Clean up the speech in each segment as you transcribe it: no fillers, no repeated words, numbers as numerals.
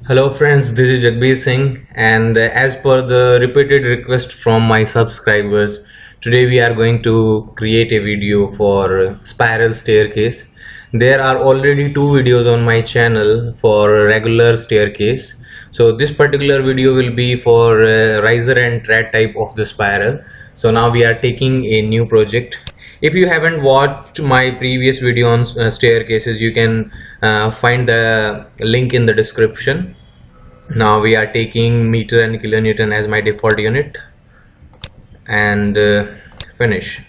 Hello friends, this is Jagbir Singh, and as per the repeated request from my subscribers, today we are going to create a video for spiral staircase. There are already two videos on my channel for regular staircase. So this particular video will be for riser and tread type of the spiral. So now we are taking a new project. If you haven't watched my previous video on staircases, you can find the link in the description. Now we are taking meter and kilonewton as my default unit and finish.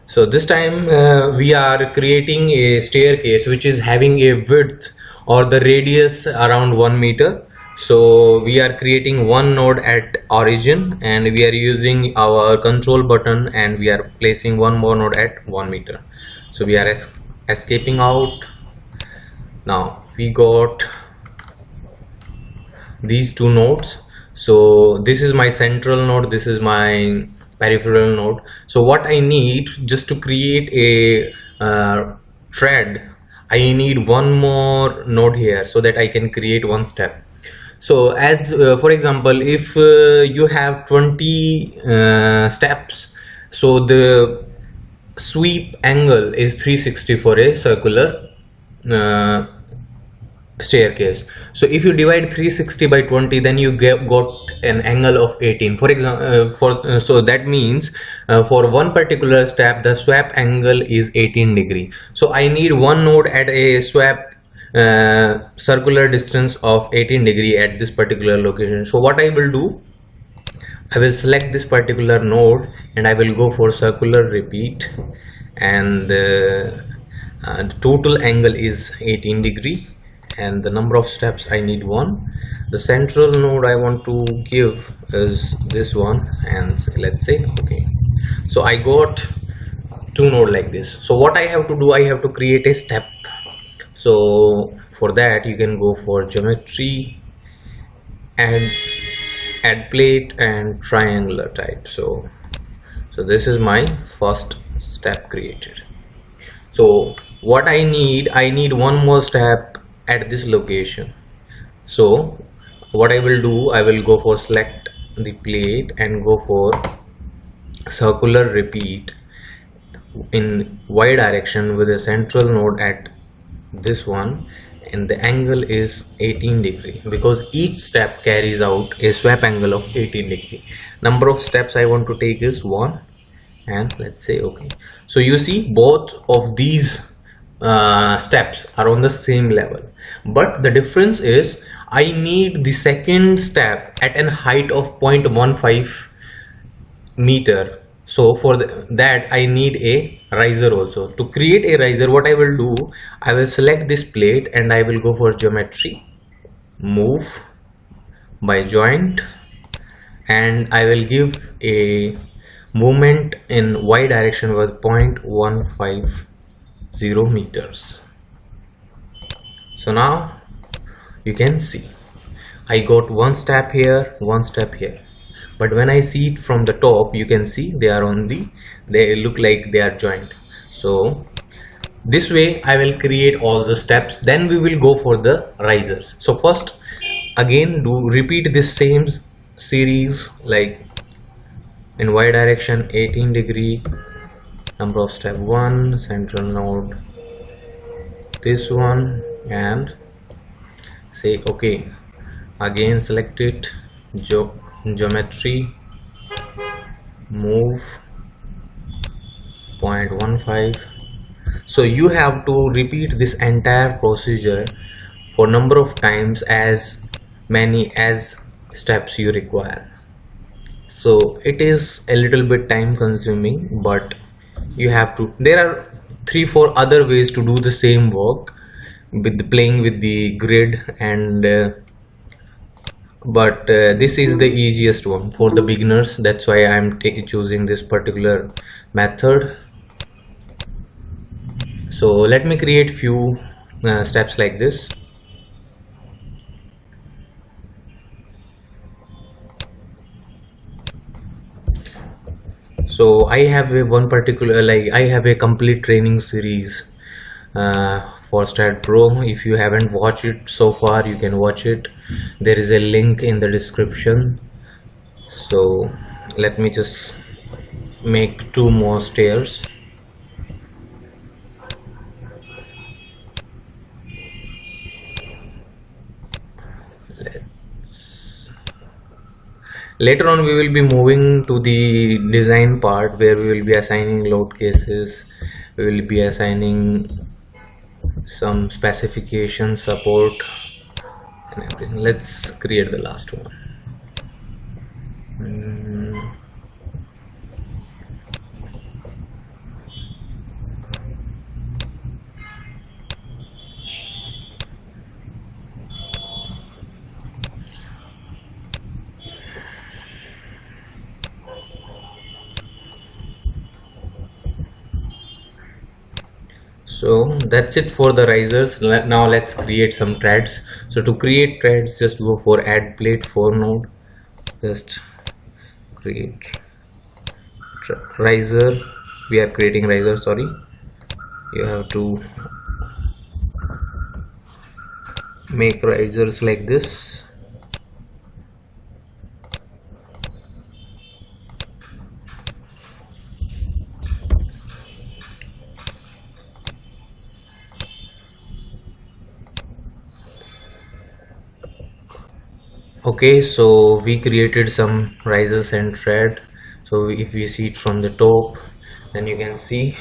So this time we are creating a staircase which is having a width or the radius around 1 meter. So we are creating one node at origin and we are using our control button and we are placing one more node at 1 meter. So we are escaping out. Now we got these two nodes. So this is my central node, this is my peripheral node. So what I need just to create a thread, I need one more node here so that I can create one step. So as for example, if you have 20 steps, so the sweep angle is 360 for a circular staircase. So if you divide 360 by 20, then you got an angle of 18. For example, so that means for one particular step the swap angle is 18 degree. So I need one node at a swap circular distance of 18 degree at this particular location. So what I will do, I will select this particular node and I will go for circular repeat, and the total angle is 18 degree and the number of steps I need 1. The central node I want to give is this one, and let's say okay. So I got two nodes like this. So what I have to do, I have to create a step. So for that you can go for geometry and add plate and triangular type. So this is my first step created. So what I need one more step at this location. So what I will do, I will go for select the plate and go for circular repeat in y direction with a central node at this one, and the angle is 18 degree because each step carries out a swap angle of 18 degree. Number of steps I want to take is 1, and let's say okay. So you see both of these steps are on the same level, but the difference is I need the second step at an height of 0.15 meter. So for that I need a riser also. To create a riser, what I will do, I will select this plate and I will go for geometry, move by joint, and I will give a movement in y direction with 0.150 meters. So now you can see I got one step here, one step here, but when I see it from the top, you can see they look like they are joined. So this way I will create all the steps, then we will go for the risers. So first again repeat this same series, like in y direction 18 degree, number of step 1, central node this one, and say okay. Again select it, geometry, move 0.15. so you have to repeat this entire procedure for number of times, as many as steps you require. So it is a little bit time consuming, but you have to. There are 3-4 other ways to do the same work with playing with the grid, and but this is the easiest one for the beginners. That's why I'm choosing this particular method. So let me create few steps like this. So I have a one particular, like I have a complete training series for STAAD Pro. If you haven't watched it so far, you can watch it. There is a link in the description. So let me just make 2 more stairs. Later on we will be moving to the design part where we will be assigning load cases, we will be assigning some specification support and everything. Let's create the last one. So that's it for the risers. Now let's create some threads. So to create threads, just go for add plate for node, just create riser. We are creating riser, sorry. You have to make risers like this. Okay, so we created some risers and thread. So if we see it from the top, then you can see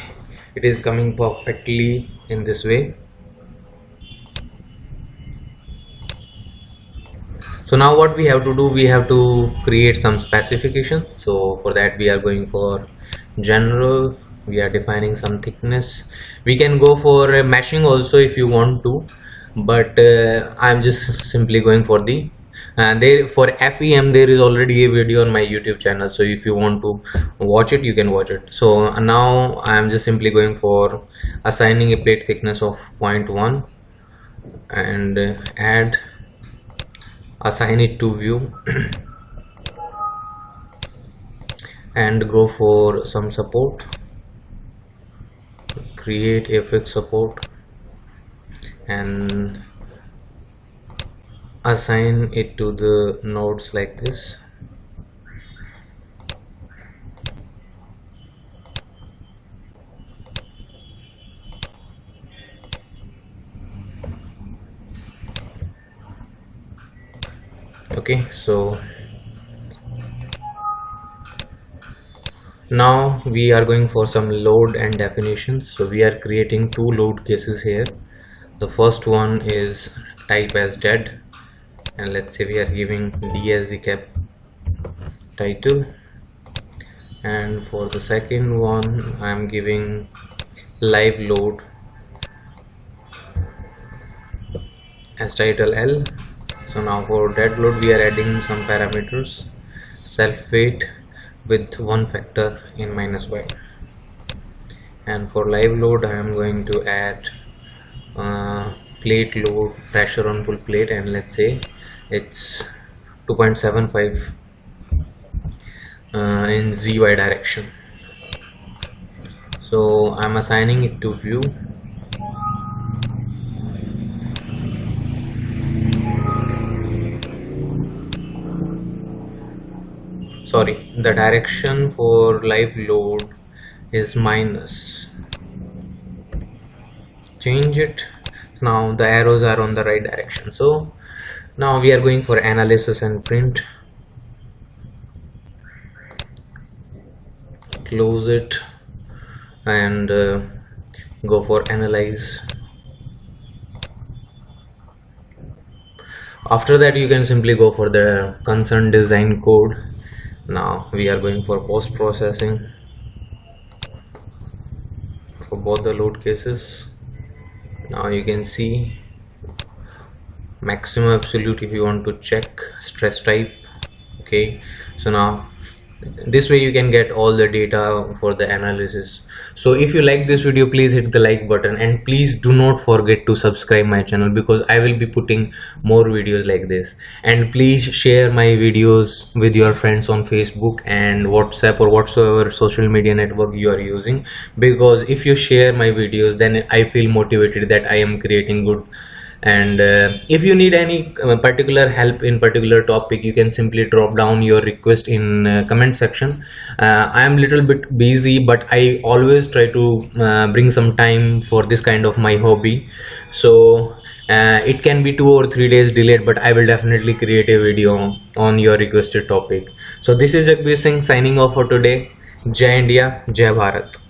it is coming perfectly in this way. So now what we have to do, we have to create some specification. So for that we are going for general, we are defining some thickness. We can go for meshing also if you want to, but I'm just simply going for the there for FEM. There is already a video on my YouTube channel, so if you want to watch it, you can watch it. So now I am just simply going for assigning a plate thickness of 0.1 and assign it to view and go for some support, create a fixed support and assign it to the nodes like this. Okay, so now we are going for some load and definitions. So we are creating 2 load cases here. The first one is type as dead, and let's say we are giving D as the cap title, and for the second one I am giving live load as title L. So now for dead load we are adding some parameters, self weight with 1 factor in -y, and for live load I am going to add plate load pressure on full plate, and let's say it's 2.75 in ZY direction. So I'm assigning it to view. Sorry, the direction for live load is minus. Change it. Now the arrows are on the right direction. So now we are going for analysis and print. Close it and go for analyze. After that you can simply go for the concerned design code. Now we are going for post processing for both the load cases. Now you can see maximum absolute if you want to check stress type. Okay, so now This way you can get all the data for the analysis. So if you like this video, please hit the like button, and please do not forget to subscribe my channel, because I will be putting more videos like this. And please share my videos with your friends on Facebook and WhatsApp or whatsoever social media network you are using, because if you share my videos, then I feel motivated that I am creating good. And if you need any particular help in particular topic, you can simply drop down your request in comment section. I am little bit busy, but I always try to bring some time for this kind of my hobby. So it can be 2 or 3 days delayed, but I will definitely create a video on your requested topic. So this is Jagbir Singh signing off for today. Jai India, Jai Bharat.